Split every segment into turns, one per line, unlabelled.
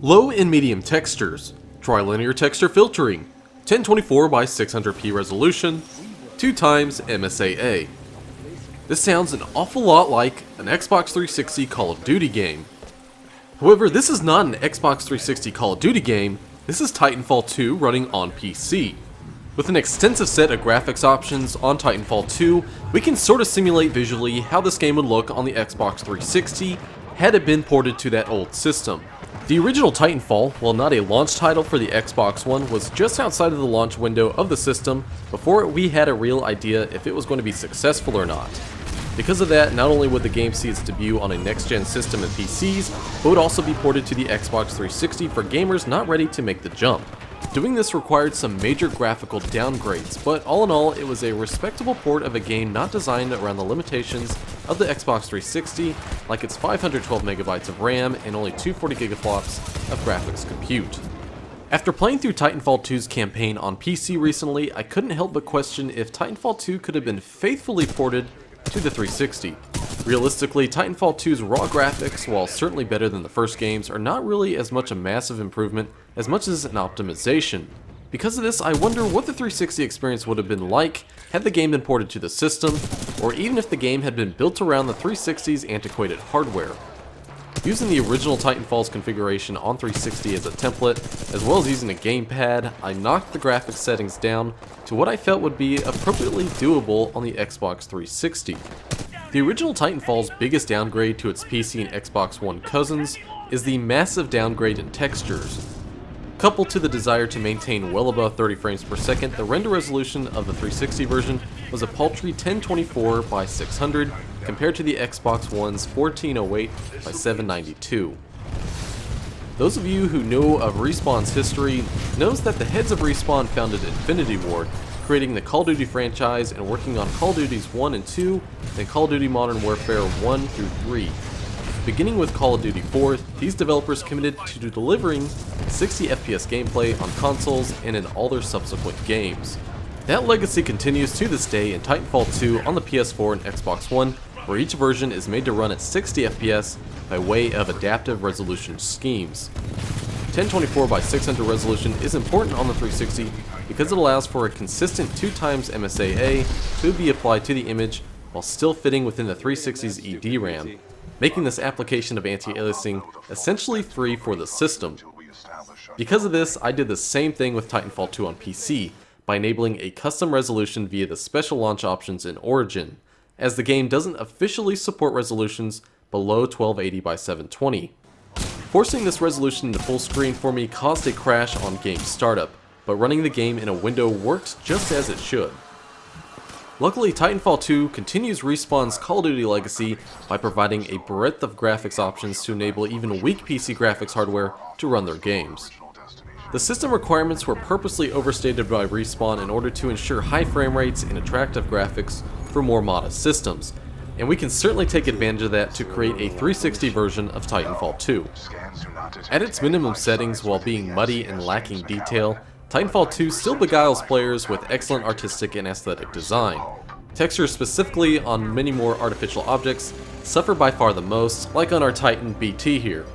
Low and medium textures, trilinear texture filtering, 1024 by 600p resolution, 2 times MSAA. This sounds an awful lot like an Xbox 360 Call of Duty game. However, this is not an Xbox 360 Call of Duty game, this is Titanfall 2 running on PC. With an extensive set of graphics options on Titanfall 2, we can sort of simulate visually how this game would look on the Xbox 360 had it been ported to that old system. The original Titanfall, while not a launch title for the Xbox One, was just outside of the launch window of the system before we had a real idea if it was going to be successful or not. Because of that, not only would the game see its debut on a next-gen system and PCs, but would also be ported to the Xbox 360 for gamers not ready to make the jump. Doing this required some major graphical downgrades, but all in all, it was a respectable port of a game not designed around the limitations of the Xbox 360, like its 512 megabytes of RAM and only 240 gigaflops of graphics compute. After playing through Titanfall 2's campaign on PC recently, I couldn't help but question if Titanfall 2 could have been faithfully ported to the 360. Realistically, Titanfall 2's raw graphics, while certainly better than the first games, are not really as much a massive improvement as much as an optimization. Because of this, I wonder what the 360 experience would have been like had the game been ported to the system, or even if the game had been built around the 360's antiquated hardware. Using the original Titanfall's configuration on 360 as a template, as well as using a gamepad, I knocked the graphics settings down to what I felt would be appropriately doable on the Xbox 360. The original Titanfall's biggest downgrade to its PC and Xbox One cousins is the massive downgrade in textures. Coupled to the desire to maintain well above 30 frames per second, the render resolution of the 360 version was a paltry 1024 by 600 compared to the Xbox One's 1408 by 792. Those of you who know of Respawn's history knows that the heads of Respawn founded Infinity Ward, creating the Call of Duty franchise and working on Call of Duties 1 and 2, and Call of Duty Modern Warfare 1 through 3. Beginning with Call of Duty 4, these developers committed to delivering 60 FPS gameplay on consoles and in all their subsequent games. That legacy continues to this day in Titanfall 2 on the PS4 and Xbox One, where each version is made to run at 60 FPS by way of adaptive resolution schemes. 1024 by 600 resolution is important on the 360 because it allows for a consistent 2 times MSAA to be applied to the image while still fitting within the 360's EDRAM, making this application of anti-aliasing essentially free for the system. Because of this, I did the same thing with Titanfall 2 on PC, by enabling a custom resolution via the special launch options in Origin, as the game doesn't officially support resolutions below 1280 by 720. Forcing this resolution into full screen for me caused a crash on game startup, but running the game in a window worked just as it should. Luckily, Titanfall 2 continues Respawn's Call of Duty legacy by providing a breadth of graphics options to enable even weak PC graphics hardware to run their games. The system requirements were purposely overstated by Respawn in order to ensure high frame rates and attractive graphics for more modest systems, and we can certainly take advantage of that to create a 360 version of Titanfall 2. At its minimum settings, while being muddy and lacking detail, Titanfall 2 still beguiles players with excellent artistic and aesthetic design. Textures specifically on many more artificial objects suffer by far the most, like on our Titan BT here.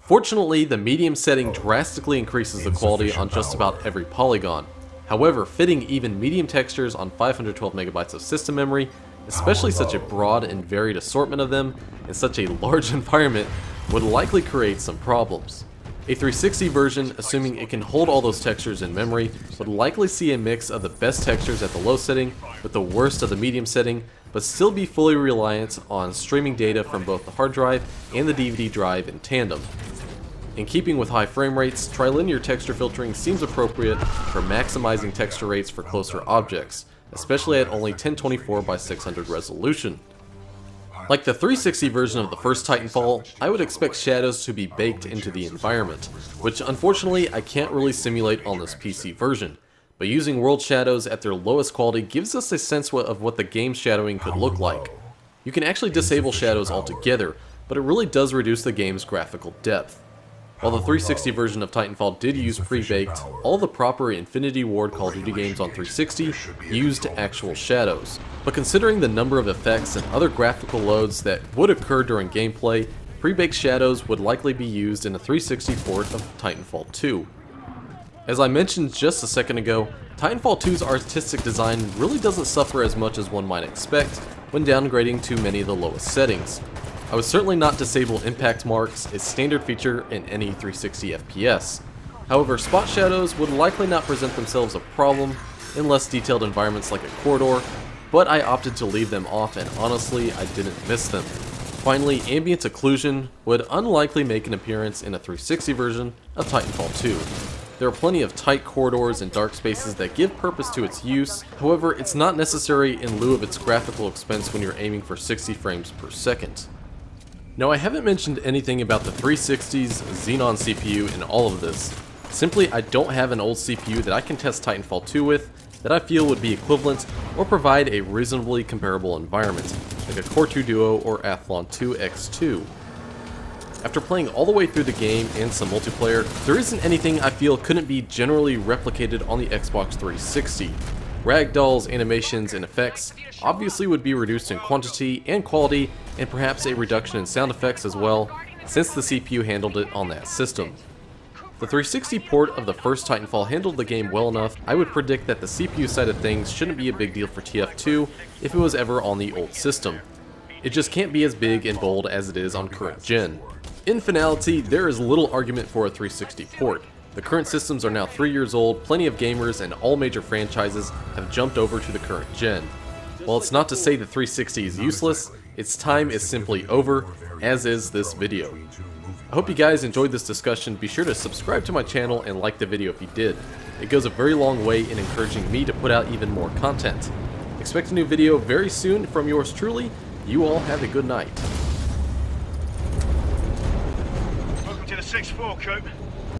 Fortunately, the medium setting drastically increases the quality on just about every polygon. However, fitting even medium textures on 512 megabytes of system memory, especially such a broad and varied assortment of them in such a large environment, would likely create some problems. A 360 version, assuming it can hold all those textures in memory, would likely see a mix of the best textures at the low setting with the worst of the medium setting, but still be fully reliant on streaming data from both the hard drive and the DVD drive in tandem. In keeping with high frame rates, trilinear texture filtering seems appropriate for maximizing texture rates for closer objects, especially at only 1024 by 600 resolution. Like the 360 version of the first Titanfall, I would expect shadows to be baked into the environment, which unfortunately I can't really simulate on this PC version, but using world shadows at their lowest quality gives us a sense of what the game shadowing could look like. You can actually disable shadows altogether, but it really does reduce the game's graphical depth. While the 360 version of Titanfall did use pre-baked, all the proper Infinity Ward Call of Duty games on 360 used actual shadows. But considering the number of effects and other graphical loads that would occur during gameplay, pre-baked shadows would likely be used in a 360 port of Titanfall 2. As I mentioned just a second ago, Titanfall 2's artistic design really doesn't suffer as much as one might expect when downgrading to many of the lowest settings. I would certainly not disable impact marks, a standard feature in any 360 FPS. However, spot shadows would likely not present themselves a problem in less detailed environments like a corridor, but I opted to leave them off and honestly, I didn't miss them. Finally, ambient occlusion would unlikely make an appearance in a 360 version of Titanfall 2. There are plenty of tight corridors and dark spaces that give purpose to its use, however, it's not necessary in lieu of its graphical expense when you're aiming for 60 frames per second. Now, I haven't mentioned anything about the 360's Xenon CPU in all of this. Simply, I don't have an old CPU that I can test Titanfall 2 with that I feel would be equivalent or provide a reasonably comparable environment, like a Core 2 Duo or Athlon 2 X2. After playing all the way through the game and some multiplayer, there isn't anything I feel couldn't be generally replicated on the Xbox 360. Ragdolls, animations, and effects obviously would be reduced in quantity and quality, and perhaps a reduction in sound effects as well, since the CPU handled it on that system. The 360 port of the first Titanfall handled the game well enough. I would predict that the CPU side of things shouldn't be a big deal for TF2 if it was ever on the old system. It just can't be as big and bold as it is on current gen. In finality, there is little argument for a 360 port. The current systems are now 3 years old, plenty of gamers and all major franchises have jumped over to the current gen. While it's not to say the 360 is useless, its time is simply over, as is this video. I hope you guys enjoyed this discussion. Be sure to subscribe to my channel and like the video if you did. It goes a very long way in encouraging me to put out even more content. Expect a new video very soon from yours truly. You all have a good night.
Welcome to the 6th floor, Coop.